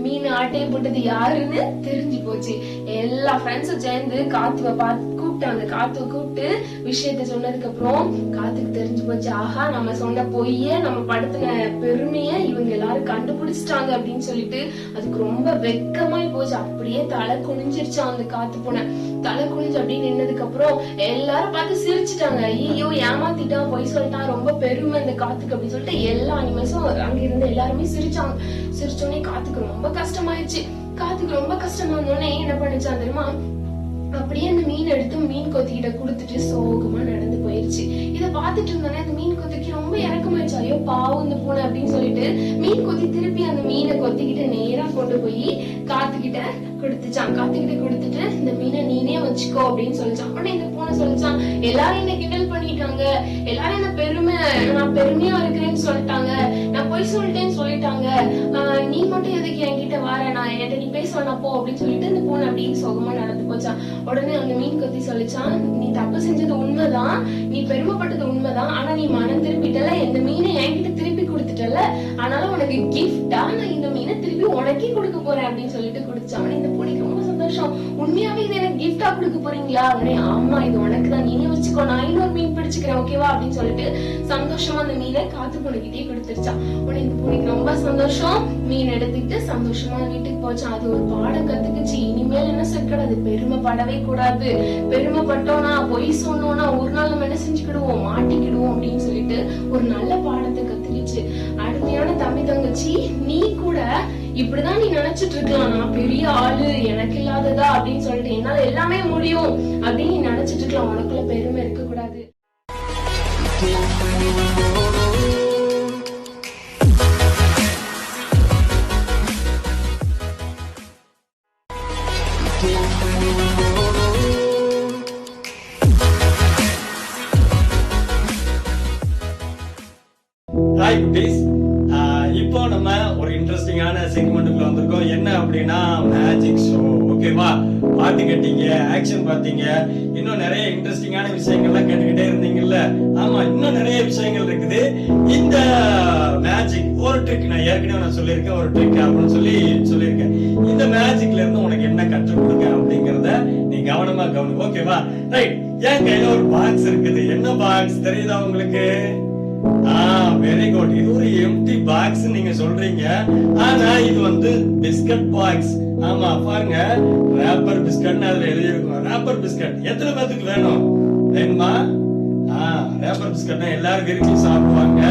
மீன் ஆட்டையை போட்டது யாருன்னு தெரிஞ்சு போச்சு. எல்லா ஃப்ரெண்ட்ஸும் சேர்ந்து காத்துவை கூப்பிட்டாங்க. காத்துவை கூப்பிட்டு விஷயத்த சொன்னதுக்கு அப்புறம் காத்துக்கு தெரிஞ்சு போச்சு, ஆஹா நம்ம சொன்ன பொய்ய, நம்ம படுத்தின பெருமைய இவங்க எல்லாரும் கண்டுபிடிச்சிட்டாங்க அப்படின்னு சொல்லிட்டு அதுக்கு ரொம்ப வெக்கமாய் போச்சு. அப்படியே தலை குனிஞ்சிருச்சா அந்த காத்து பூனை. தலை குனிஞ்சு அப்படின்னு நின்னதுக்கு அப்புறம் எல்லாரும் பார்த்து சிரிச்சுட்டாங்க, ஐயோ ஏமாத்திட்டான், பொய் சொல்லிட்டான், ரொம்ப பெருமை இந்த காத்துக்கு அப்படின்னு சொல்லிட்டு எல்லா அனிமல்ஸும் அங்க இருந்த எல்லாருமே சிரிச்சாங்க. சிரிச்சோடனே காத்துக்கு ரொம்ப கஷ்டமாயிடுச்சு. காத்துக்கு ரொம்ப கஷ்டமா இருந்தோடனே என்ன பண்ணுச்சா தெரியுமா, அப்படியே அந்த மீன் எடுத்து மீன் கொத்திக்கிட்ட குடுத்துட்டு சோகமா நடந்து போயிருச்சு. இத பாத்துட்டு இருந்தோன்னே அந்த மீன் கொத்திக்கு ரொம்ப இறக்கமாயிடுச்சு, ஐயோ பாவம் இந்த பூனை அப்படின்னு சொல்லிட்டு மீன் கொத்தி திருப்பி அந்த மீனை கொத்திக்கிட்டு நேரா கொண்டு போய் காத்துக்கிட்ட கொடுத்துச்சான். காத்துக்கிட்ட கொடுத்துட்டு இந்த மீனை நீனே வச்சுக்கோ அப்படின்னு சொல்லிச்சான். உடனே இந்த பூனை சொல்லிச்சான், எல்லாரும் என்ன கிண்டல் பண்ணிட்டாங்க, எல்லாரும் என்ன நான் பெருமையா இருக்கிறேன்னு சொல்லிட்டாங்க, நான் பொய் சொல்லிட்டேன்னு சொல்லிட்டாங்க, நீ மட்டும் எதுக்கு என்கிட்ட வர, நான் என்கிட்ட நீ பேச வேணாம் போ அப்படின்னு சொல்லிட்டு இந்த பூனை அப்படியே சோகமா நடந்து போச்சான். உடனே அந்த மீன் கொத்தி சொல்லிச்சான், நீ தப்பு செஞ்சது உண்மைதான், நீ பெருமைப்பட்டது உண்மைதான், ஆனா நீ மனம் திரும்பிட்டல, இந்த மீனை என்கிட்ட திருப்பி கொடுத்துட்டல, அதனால உனக்கு கிஃப்டா நான் இந்த மீனை திருப்பி உனக்கே கொடுக்க போறேன் அப்படின்னு சொல்லிட்டு கொடுத்தான். இந்த பூனைக்கு ரொம்ப சந்தோஷம், உண்மையாவே இது எனக்கு கிஃப்டா கொடுக்க போறீங்களா? ஆமா இது உனக்கு தான், நீனே வச்சுக்கோ, நான் இன்னொரு மீன் பிடிச்சுக்கிறேன் ஓகேவா அப்படின்னு சொல்லிட்டு சந்தோஷமா அந்த மீனை காத்து பூனைக்கிட்டே கொடுத்துருச்சான். உடனே இந்த பூனைக்கு ரொம்ப சந்தோஷம், மீன் எடுத்துக்கிட்டு சந்தோஷமா வீட்டுக்கு போச்சான். அது ஒரு பாடம் கத்துக்குச்சு, இனிமேல் என்ன சொல்லக்கூடாது, பெருமைப்படவே கூடாது, பெருமைப்பட்டோம்னா பொய் சொன்னோம்னா ஒரு நாள் நம்ம என்ன செஞ்சுக்கிடுவோம், மாட்டிக்கிடுவோம் அப்படின்னு சொல்லிட்டு ஒரு நல்ல பாடத்தை கத்துக்கிச்சு. அருமையான தம்பி தங்கச்சி, நீ கூட இப்படிதான் நீ நினைச்சிட்டு இருக்கலாம், நான் பெரிய ஆளு, எனக்கு இல்லாததா அப்படின்னு சொல்லிட்டு என்னால எல்லாமே முடியும் அப்படின்னு நீ நினைச்சிட்டு இருக்கலாம். உனக்குள்ள பெருமை இருக்க கூடாது. ஹாய் குட்டீஸ், இப்போ நம்ம ஒரு இன்ட்ரெஸ்டிங்கான செக்மெண்ட்டுக்குள்ள வந்திருக்கோம். என்ன அப்படின்னா மேஜிக் ஷோ. ஓகேவா, பாட்டு கேட்டீங்க, ஆக்ஷன் பாத்தீங்க, இன்னும் நிறைய இன்ட்ரெஸ்டிங்கான விஷயங்கள்லாம் கேட்டுக்கிட்டே இருந்தீங்கல்ல. ஆமா, இன்னும் நிறைய விஷயங்கள் இருக்குது. இந்த மேஜிக் ஒரு ட்ரிக், நான் ஏற்கனவே சொல்லியிருக்கேன், ஒரு ட்ரிக் அப்படின்னு சொல்லியிருக்கேன். இந்த மேஜிக்ல இருந்து உனக்கு என்ன கற்றுக் கொடுக்க அப்படிங்கறத நீ கவனமா கவனி. ஓகேவா, ரைட். என் கையில ஒரு பாக்ஸ் இருக்குது. என்ன பாக்ஸ் தெரியுதா உங்களுக்கு? Very good. இது ஒரு எம்டி பாக்ஸ் நீங்க சொல்றீங்க, ஆனா இது வந்து பிஸ்கட் பாக்ஸ். ஆமா பாருங்க, ரேப்பர் பிஸ்கட் அதுல எழுதி இருக்கும். ரேப்பர் பிஸ்கட் எத்தனை பேத்துக்கு வேணும்? வேணுமா? ரேப்பர் பிஸ்கட்னா எல்லாரும் விரும்பி சாப்பிடுவாங்க,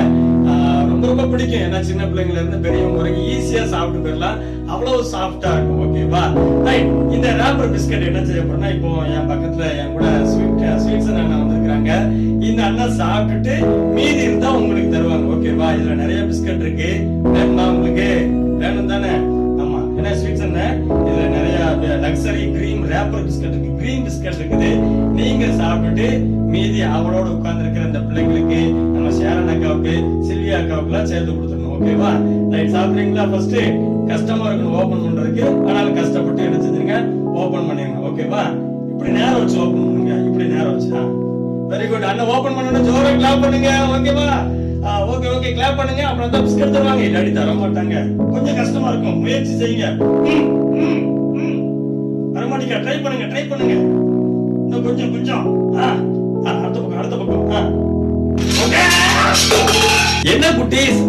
ரொம்ப ரொம்ப பிடிக்கும். ஏன்னா சின்ன பிள்ளைங்கள இருந்து பெரியவங்க வரைக்கும் ஈஸியா சாப்பிட்டு போயிடலாம், அவ்வளவு சாஃப்டா இருக்கும். ஓகேவா, ரைட். இந்த ரேப்பர் பிஸ்கட் என்ன செய்ய போறேன்னா, இப்போ என் பக்கத்துல என் கூட ஸ்வீட்ஸ் அண்ணா வந்திருக்காங்க. இந்த அண்ணா சாப்பிட்டுட்டு மீதி இருந்தா உங்களுக்கு தருவாங்க. ஓகேவா, இதுல நிறைய பிஸ்கட் இருக்கு, வேணுமா உங்களுக்கு? வேணும் தானே? ஆமா, என்ன ஸ்வீட்ஸ் அண்ணா, இதுல நிறைய லக்ஸரி கிரீம் ரேப்பர் பிஸ்கட் இருக்கு, கிரீம் பிஸ்கட் இருக்குது. நீங்க சாப்பிட்டுட்டு மீதி அவளோட உட்கார்ந்து இருக்கிற இந்த பிள்ளைங்களுக்கு, நம்ம ஷேரன் அக்காவுக்கு, சில்வியா அக்காவுக்கு எல்லாம் சேர்த்து கொடுத்துடணும். ஓகேவா, ரைட். சாப்பிடுறீங்களா? ஃபர்ஸ்ட் கஷ்டமா இருக்கணும் ஓபன் பண்றதுக்கு. ஆனாலும் கஷ்டப்பட்டு என்ன செஞ்சிருங்க, ஓபன் பண்ணிருங்க. ஓகேவா? இப்படி நேரம் வச்சு ஓபன் பண்ணுங்க. இப்படி நேரம் வச்சு. Very good. அண்ணன் ஓபன் பண்ணனும், ஜோரா கிளாப் பண்ணுங்க. ஓகேவா? ஓகே கிளாப் பண்ணுங்க. அப்புறம் தான் பிஸ்கட் தருவாங்க. இல்லாட்டி தர மாட்டாங்க. கொஞ்சம் கஷ்டமா இருக்கும், முயற்சி செய்யுங்க. வரமாட்டீங்க, ட்ரை பண்ணுங்க. இன்னும் கொஞ்சம் அடுத்த பக்கம். என்ன குட்டீஸ்,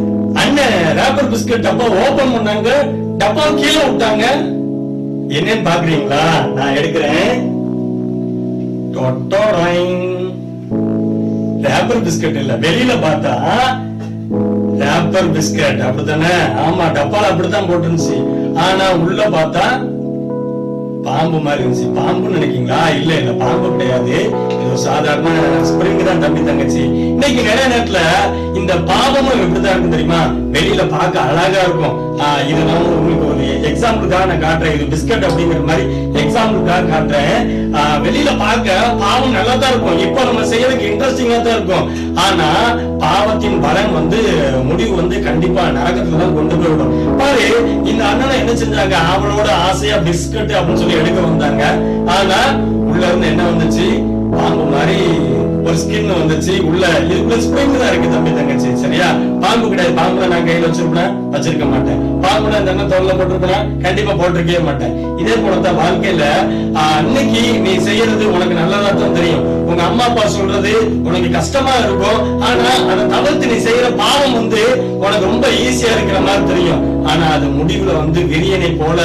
அண்ணன் ராப்பர் பிஸ்கட் டப்பா ஓபன் பண்ணாங்க, டப்பா கீழே விட்டாங்க. என்னன்னு பாக்குறீங்களா? நான் எடுக்கிறேன். ராப்பர் பிஸ்கட் இல்ல, வெளியில பார்த்தா ராப்பர் பிஸ்கட் அப்படித்தானே? ஆமா, டப்பால அப்படித்தான் போட்டுருந்துச்சு. ஆனா உள்ள பார்த்தா பாம்பு மாதிரி இருந்துச்சு. பாம்புன்னு நினைக்கீங்களா? இல்ல பாம்பு கிடையாது. இது சாதாரண ஸ்பிரிங் தான் தம்பி தங்கச்சி. இன்னைக்கு நிறைய நேரத்துல இந்த பாவமும் எப்படிதான் இருக்கும் தெரியுமா? வெளியில பார்க்க அழகா இருக்கும். இது நான் உங்களுக்கு ஒரு எக்ஸாம்பிளுக்காக நான் காட்டுறேன். இது பிஸ்கட் அப்படிங்கிற மாதிரி எக்ஸாம்பிளுக்காக காட்டுறேன். வெளியில பார்க்க பாவம் நல்லா தான் இருக்கும். இப்ப நம்ம செய்யறதுக்கு இன்ட்ரெஸ்டிங்கா தான் இருக்கும். ஆனா பாவத்தின் பலன் முடிவு கண்டிப்பா நரகத்துல தான் கொண்டு போய் விடும். பாரு, இந்த அண்ணனை என்ன செஞ்சாங்க, அவளோட ஆசையா பிஸ்கட் அப்படின்னு சொல்லி எடுக்க வந்தாங்க. ஆனா உள்ள இருந்து என்ன வந்துச்சு, பாம்பு மாதிரி ஒரு ஸ்கின் வந்துச்சு. இதுக்குள்ள ஸ்ப்ரிங் தான் இருக்கு தம்பி தங்கச்சி. சரியா? பாம்பு கிடையாது. பாம்புல நான் கையில வச்சிருக்க மாட்டேன். பாம்புல இந்த தோல்ல போட்டிருப்பேன், கண்டிப்பா போட்டிருக்கவே மாட்டேன். இதே போலதான் வாழ்க்கையில அன்னைக்கு நீ செய்யறது உனக்கு நல்லதா தான் தெரியும். உங்க அம்மா அப்பா சொல்றது உனக்கு கஷ்டமா இருக்கும். ஆனா அதை தவிர்த்து நீ செய்யற பாவம் உனக்கு ரொம்ப ஈஸியா இருக்கிற மாதிரி தெரியும். ஆனா அது முடிவுல விரியனை போல,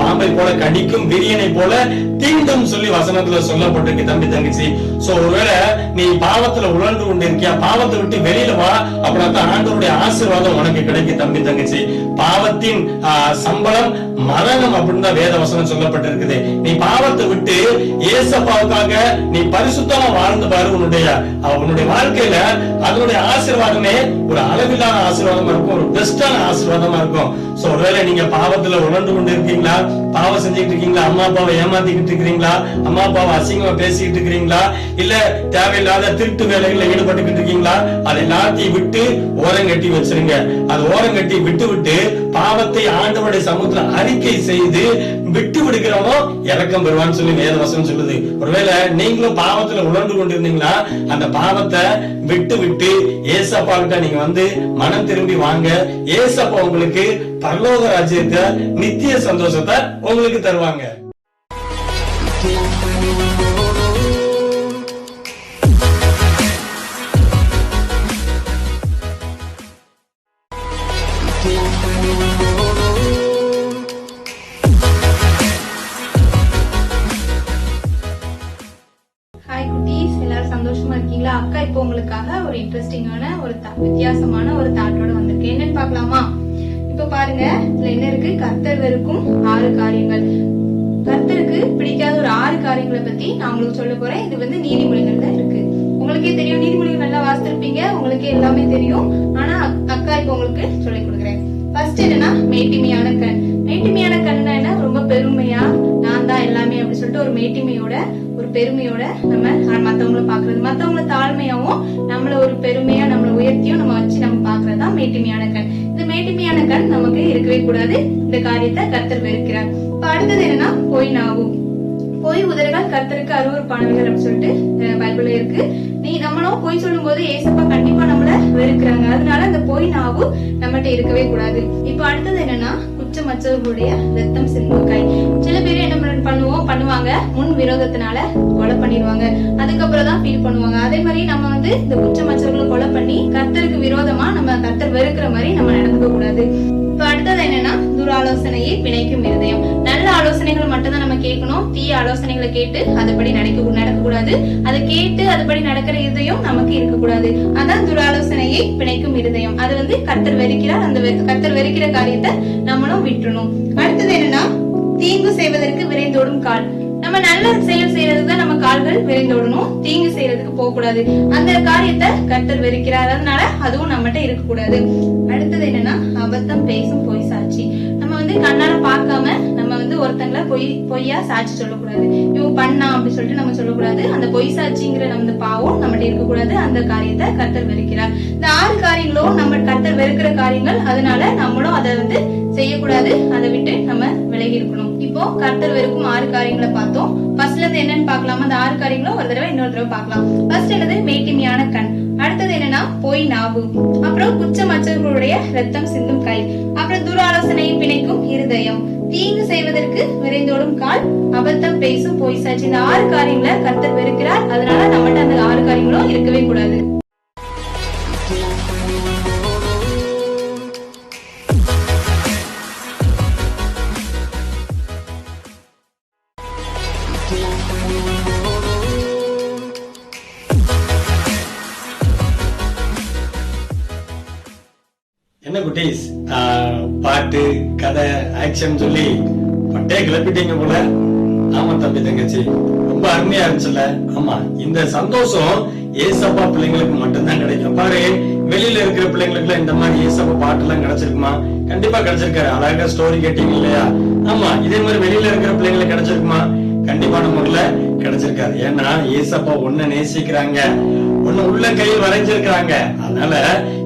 பாம்பை போல கடிக்கும், விரியனை போல தீண்டும் சொல்லி வசனத்துல சொல்லப்பட்டிருக்கு தம்பி தங்கச்சி. சோ ஒருவேளை நீ பாவத்துல உழந்து கொண்டு இருக்கியா, பாவத்தை விட்டு வெளியில வா. அப்படின்னா ஆண்டவருடைய ஆசீர்வாதம் உனக்கு கிடைக்கும் தம்பி தங்கச்சி. பாவத்தின் சம்பளம் மரணம் அப்படின்னு தான் வேத வசனம் சொல்லப்பட்டிருக்குது. நீ பாவத்தை விட்டு ஏசப்பாவுக்காக நீ பரிசுத்தமா வாழ்ந்து பாரு. உன்னுடைய வாழ்க்கையில அதனுடைய ஆசீர்வாதமே ஒரு அளவில்லாத ஆசீர்வாதமா இருக்கும், ஒரு பெஸ்டான ஆசீர்வாதமா இருக்கும். சோ ஒருவேளை நீங்க பாவத்துல உணர்ந்து கொண்டு இருக்கீங்களா, பாவம் செஞ்சுட்டு இருக்கீங்களா, அம்மா அப்பாவை ஏமாத்திக்கிட்டு இருக்கிறீங்களா, அம்மா அப்பாவை அசிங்கமா பேசிக்கிட்டு இருக்கிறீங்களா, இல்ல தேவையில்லாத திருட்டு வேலைகள்ல ஈடுபட்டுக்கிட்டு இருக்கீங்களா, அதை எல்லாத்தையும் விட்டு ஓரங்கட்டி வச்சிருங்க. அது ஓரங்கட்டி விட்டு பாவத்தை ஆண்டவருடைய சமூகத்துல அறிக்கை செய்து விட்டு விடுக்கிறவனும் இரக்கம் பெறுவான்னு சொல்லி வேத வசனம் சொல்லுது. ஒருவேளை நீங்களும் பாவத்துல உணர்ந்து கொண்டிருந்தீங்களா, அந்த பாவத்தை விட்டு ஏசப்பா கிட்ட நீங்க மனம் திரும்பி வாங்க. ஏசப்பா உங்களுக்கு பரலோக ராஜ்யத்தை, நித்திய சந்தோஷத்தை உங்களுக்கு தருவாங்க. சந்தோஷமா இருக்கீங்களா? அக்கா இப்போ உங்களுக்காக ஒரு இன்ட்ரெஸ்டிங்கான ஒரு வித்தியாசமான ஒரு தாட்டோட வந்திருக்கு. என்னன்னு பாக்கலாமா? இப்ப பாருங்க, இதுல என்ன இருக்கு? கர்த்தர் வெறுக்கும் 6 காரியங்கள். கர்த்தருக்கு பிடிக்காத ஒரு 6 காரியங்களை பத்தி நான் உங்களுக்கு சொல்ல போறேன். இது நீதிமொழிகள்ல இருக்கு. உங்களுக்கே தெரியும், நீதிமொழிகள் நல்லா வாசித்திருப்பீங்க, உங்களுக்கே எல்லாமே தெரியும். ஆனா அக்கா இப்போ உங்களுக்கு சொல்லிக் கொடுக்குறேன். ஃபர்ஸ்ட் என்னன்னா, மேட்டிமையான கண். மேட்டிமையான கண்ணா என்ன? ரொம்ப பெருமையா நான் தான் எல்லாமே அப்படி சொல்லிட்டு ஒரு மேட்டிமையோட, ஒரு பெருமையோட நம்ம மத்தவங்கள பாக்குறது, மத்தவங்கள தாழ்மையாவும் நம்மள ஒரு பெருமையா நம்மள உயர்த்தியும் நம்ம வச்சு நம்ம பாக்குறதுதான் மேட்டிமையான கண். இந்த மேட்டிமையான கண் நமக்கு இருக்கவே கூடாது. இந்த காரியத்தை கர்த்தர் வெறுக்கிறார். இப்ப அடுத்தது என்னன்னா, பொய் நாவு. பொய் உதறுகள் கர்த்தருக்கு அருவருப்பானவைகள் அப்படின்னு சொல்லிட்டு பைபிள்ல இருக்கு. நம்மளும் பொய் சொல்லும் போது ஏசப்பா கண்டிப்பா நம்மள வெறுக்கிறாங்க. அதனால அந்த பொய் நாவு நம்மகிட்ட இருக்கவே கூடாது. இப்ப அடுத்தது என்னன்னா, குற்றமற்றவர்களுடைய ரத்தம் சிந்தும் கை. சில பேர் என்ன பண்ணுவாங்க, முன் விரோதத்தினால கொலை பண்ணிடுவாங்க, அதுக்கப்புறம் தான் ஃபீல் பண்ணுவாங்க. அதே மாதிரி நம்ம இந்த குற்றமற்றவர்களை கொலை பண்ணி கர்த்தருக்கு விரோதமா நம்ம கர்த்தர் வெறுக்கிற மாதிரி நம்ம நடந்துக்க கூடாது. இப்ப அடுத்தது என்னன்னா, துராலோசனையை பிணைக்கும் இருதயம். நல்ல ஆலோசனைகள் மட்டும் தான் நம்ம கேட்கணும். தீய ஆலோசனைகளை கேட்டு அதுபடி நடக்க கூடாது. அதை கேட்டு அதுபடி நடக்கிற இருதயம் நமக்கு இருக்கக்கூடாது. அதான் துராலோசனையை பிணைக்கும் இருதயம். அது கர்த்தர் வெறுக்கிறார். அந்த கர்த்தர் வெறுக்கிற காரியத்தை நம்மளும் விட்டுறணும். அடுத்தது என்னன்னா, தீங்கு செய்வதற்கு விரைந்தோடும் கால். நம்ம நல்ல செயல் செய்யறதுக்கு தான் நம்ம கால்கள் விரைந்தோடணும், தீங்கு செய்யறதுக்கு போக கூடாது. அந்த காரியத்தை கர்த்தர் வெறுக்கிறார். அதனால அதுவும் நம்மகிட்ட இருக்க கூடாது. அடுத்தது என்னன்னா, அபத்தம் பேசும் பொய் சாட்சி. நம்ம கண்ணால பார்க்காம நம்ம ஒருத்தங்களை பொய்யா சாட்சி சொல்லக்கூடாது. இவங்க பண்ணா அப்படி சொல்லிட்டு நம்ம சொல்லக்கூடாது. அந்த பொய் சாட்சிங்கிற நம்ம பாவம் நம்மகிட்ட இருக்கக்கூடாது. அந்த காரியத்தை கர்த்தர் வெறுக்கிறார். இந்த 6 காரியங்களும் நம்ம கர்த்தர் வெறுக்கிற காரியங்கள். அதனால நம்மளும் அதை செய்யக்கூடாது, அதை விட்டு நம்ம விலகி இருக்கணும். இப்போ கர்த்தர் வெறுக்கும் 6 காரியங்களை பார்த்தோம். ஃபர்ஸ்ட்ல இருந்து என்னன்னு பார்க்கலாம். அந்த 6 காரியங்களும் ஒரு தடவை இன்னொரு தடவை பார்க்கலாம். ஃபர்ஸ்ட் என்னது? மேட்டிமையான கண். அடுத்தது என்னன்னா பொய் நாவு. அப்புறம் குற்றமற்றவர்களுடைய ரத்தம் சிந்தும் கை. அப்புறம் துராலோசனையை பிணைக்கும் இருதயம். தீங்கு செய்வதற்கு விரைந்தோடும் கால். அபத்தம் பேசும் பொய் சாட்சி. இந்த 6 காரியங்களை கர்த்தர் வெறுக்கிறார். அதனால நம்மகிட்ட அந்த 6 காரியங்களும் இருக்கவே கூடாது. என்ன குட்டீஸ், பாட்டு, கதை, ஆக்ஷன் சொல்லி பட்டே கிளப்பிட்டீங்க போல. ஆமா தம்பி தங்கச்சி, ரொம்ப அருமையா இருந்துச்சுல்ல? ஆமா, இந்த சந்தோஷம் ஏசப்பா பிள்ளைங்களுக்கு மட்டும்தான் கிடைக்கும். பாரு, வெளியில இருக்கிற பிள்ளைங்களுக்கு எல்லாம் இந்த மாதிரி ஏசப்பா பாட்டு எல்லாம் கிடைச்சிருக்குமா? கண்டிப்பா கிடைச்சிருக்காரு. அழகா ஸ்டோரி கேட்டீங்க இல்லையா? ஆமா, இதே மாதிரி வெளியில இருக்கிற பிள்ளைங்களுக்கு கிடைச்சிருக்குமா? கண்டிப்பான முறையில கிடைச்சிருக்காரு. ஏன்னா ஏசப்பா ஒன்ன நேசிக்கிறாங்க, ஒன்னு உள்ள கையில் வரைஞ்சிருக்கிறாங்க. அதனால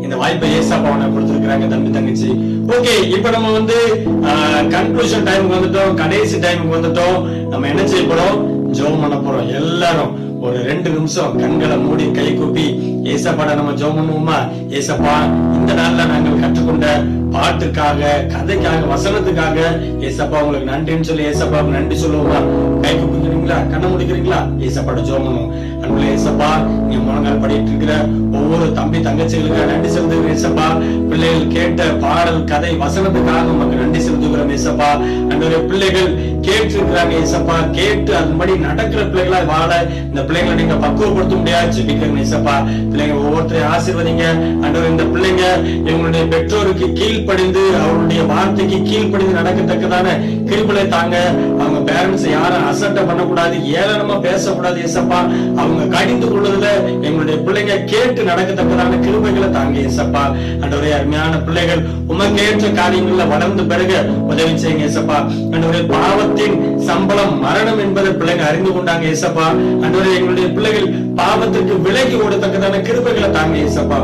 இந்த வாய்ப்பை ஏசப்பா உனக்கு கொடுத்திருக்கிறாங்க தம்பி தங்கச்சி. ஓகே, இப்ப நம்ம வந்து கன்க்ளூஷன் டைமுக்கு வந்துட்டோம், கடைசி டைமுக்கு வந்துட்டோம். நம்ம என்ன செய்ய போறோம்? ஜெபம் பண்ண போறோம். எல்லாரும் ஒரு 2 நிமிஷம் கண்களை மூடி கை கூப்பி ஏசப்பாட நம்ம ஜெபம் பண்ணுவோமா? ஏசப்பா, இந்த நாள்ல நாங்கள் கற்றுக்கொண்ட பாட்டுக்காக, கதைக்காக, வசனத்துக்காக ஏசப்பா உங்களுக்கு நன்றின்னு சொல்லி ஏசப்பாவுக்கு நன்றி சொல்லுவோமா? கை கூப்பிக்கிறீங்களா? கண்ணை முடிக்கிறீங்களா? ஏசப்பாட ஜெபம் பண்ணுவோம். அன்புள்ள ஏசப்பா, நீங்க முழங்கால் படிட்டு இருக்கிற ஒவ்வொரு தம்பி தங்கச்சிகளுக்கு நன்றி செலுத்துகிறேன் ஏசப்பா. பிள்ளைகள் கேட்ட பாடல், கதை, வசனத்துக்காக உங்களுக்கு நன்றி செலுத்துகிறோம் ஏசப்பா. அன்றைய பிள்ளைகள் கேட்டு இருக்கிறாங்க ஏசப்பா. கேட்டு அதன்படி நடக்கிற பிள்ளைகளா வாழ இந்த பிள்ளைங்களை நீங்க பக்குவப்படுத்த முடியாது ஜெபிக்கிறேன் ஏசப்பா. பிள்ளைங்க ஒவ்வொருத்தரையும் ஆசீர்வதிங்க ஆண்டவரே. இந்த பிள்ளைங்க இவங்களுடைய பெற்றோருக்கு கீழ்ப்படிந்து, அவருடைய வார்த்தைக்கு கீழ்ப்படிந்து நடக்கத்தக்கதான கிருபையை தாங்க. அவங்க பேரண்ட்ஸ் யாரும் அசட்டை பண்ணக்கூடாது, ஏளனமா பேசக்கூடாது ஏசப்பா. அவங்க கடிந்து கொள்வதில் எங்களுடைய பிள்ளைங்க கேட்டு நடக்கத்தக்கதான கிருபைகளை தாங்க ஏசப்பா. ஆண்டவரே, அருமையான பிள்ளைகள் உமக்கேற்ற காரியங்கள்ல வளர்ந்து பெருக உதவி செய்யுங்க ஏசப்பா. ஆண்டவரே, பாவத்தின் சம்பளம் மரணம் என்பதை பிள்ளைங்க அறிந்து கொண்டாங்க ஏசப்பா. ஆண்டவரே, எங்களுடைய பிள்ளைகள் பாவத்திற்கு விலகி ஓடத்தக்கதான கிருபைகளை தாங்க ஏசப்பா.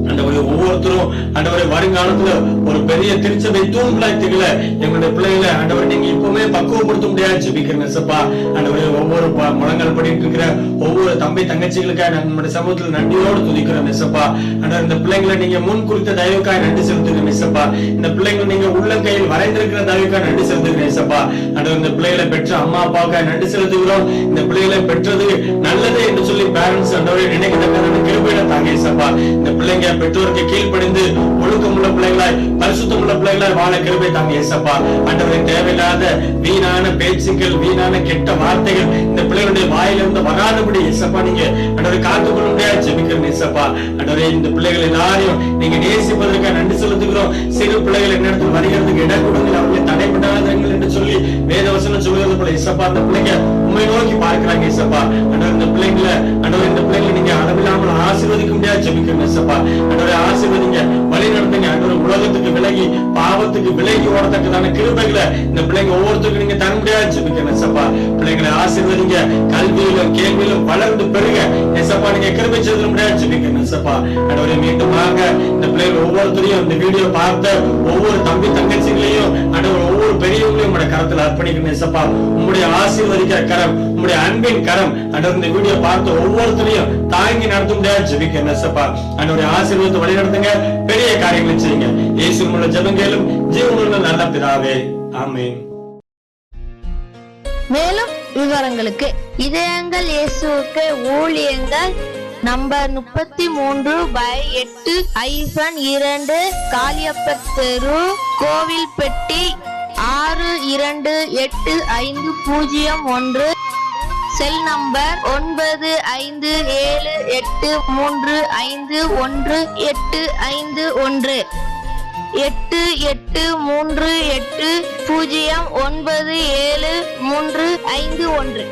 ஆண்டவரே, ஒவ்வொருத்தரும் ஆண்டவரே வருங்காலத்துல ஒரு பெரிய திருச்சபை தூண்களாய் திகழ எங்களுடைய பிள்ளைகளை ஆண்டவரே நீங்க இப்பவுமே பக்குவப்படுத்த முடியாது ஜெபிக்கிறேன் ஏசப்பா. ஆண்டவரே, ஒவ்வொரு முழங்கால் படிட்டு இருக்கிற ஒவ்வொரு தம்பி தங்கச்சிகளுக்காக நம்முடைய சமூகத்தில் நன்றியோடு துதிக்கிறோம் ஏசப்பா. ஆண்டவர், இந்த பிள்ளைங்களை நீங்க முன் குறித்த தயவுக்காய் நன்றி செலுத்துகிறேன் ஏசப்பா. இந்த பிள்ளைங்களை நீங்க உள்ள கையில் வரைந்திருக்கிற தயவுக்காய் நன்றி செலுத்துகிறேன் ஏசப்பா. ஆண்டவர், இந்த பிள்ளைகளை பெற்ற அம்மா அப்பாவுக்காக நன்றி செலுத்துகிறோம். இந்த பிள்ளைகளை பெற்றது நல்லது என்று சொல்லி பேரண்ட்ஸ் ஆண்டவரே நினைக்கத்தக்க கிருபையில தாங்க ஏசப்பா. இந்த பிள்ளைங்க பெற்றோருக்கு கீழ்ப்படிந்து ஒழுக்கமுள்ள பிள்ளைகளாய், பரிசுத்தமுள்ள பிள்ளைகளாய் வாழ கிருபை தாங்க ஏசப்பா. ஆண்டவரே, தேவையில்லாத வீணான பேச்சுக்கள், வீணான கெட்ட வார்த்தைகள் இந்த பிள்ளைகளுடைய வாயிலிருந்து வராதபடி ஏசப்பா நீங்க ஆண்டவரை காத்துக்கொள்ள முடியாது ஜெபிக்கிறேன் ஏசப்பா. ஆண்டவரே, இந்த பிள்ளைகள் எல்லாரையும் நீங்க நேசிப்பதற்காக நன்றி செலுத்துகிறோம். சிறு பிள்ளைகள் என்னிடத்தில் வருகிறதுக்கு இடம் கொடுங்கள், அவர்களை தடைப்படாதீர்கள் என்று சொல்லி வேதவசனம் சொல்கிறது போல ஏசப்பா. அந்த பிள்ளைங்க உண்மை நோக்கி பார்க்கிறாங்க ஏசப்பா. ஆண்டவர், இந்த பிள்ளைங்களை நீங்க அளவில்லாமல் ஆசீர்வதிக்க முடியாது ஜெபிக்கிறேன் ஏசப்பா. ஆண்டவரே, ஆசீர்வதிங்க, வழி நடத்துங்க. ஆண்டவரே, உலகத்துக்கு விலகி பாவத்துக்கு விலகி ஓடத்தக்கதான கிருபைகளை இந்த பிள்ளைங்க ஒவ்வொருத்தருக்கும் நீங்க தர முடியாது ஜெபிக்கிறேன் ஏசப்பா. பிள்ளைங்களை ஆசீர்வதிங்க, கல்வியிலும் கேள்வியிலும் வளர்ந்து பெருக ஏசப்பா நீங்க கிருபை செய்ய முடியாது ஜெபிக்கிறேன் ஏசப்பா. ஆண்டவரே, மீண்டுமாக இந்த பிள்ளைகள் ஒவ்வொருத்தரையும் இந்த வீடியோ பார்த்த ஒவ்வொரு தம்பி தங்கச்சிகளையும் ஆண்டவர் ஒவ்வொரு பெரியவங்களையும் உங்களுடைய கரத்தில் அர்ப்பணிக்கணும் ஏசப்பா. உங்களுடைய ஆசீர்வதிக்கிற கரம், உங்களுடைய அன்பின் கரம் ஆண்டவர் இந்த வீடியோ பார்த்த ஒவ்வொருத்தரையும் தாங்கி நடத்த முடியாது ஜெபிக்கிறேன் ஏசப்பா. ஆண்டவருடைய ஆசீர்வாதத்தை வழி நடத்துங்க, பெரிய காரியங்களை செய்யுங்க. இயேசுவின் மூலம் ஜெபம் கேளும் ஜீவனுள்ள நல்ல பிதாவே, ஆமென். மேலும் விவரங்களுக்கு இதயங்கள் இயேசுவுக்கு ஊழியங்கள் நம்பர் 33/8-2 காளியப்பர் தெரு, கோவில்பட்டி 628501. Cell number 9578351851 8838097351.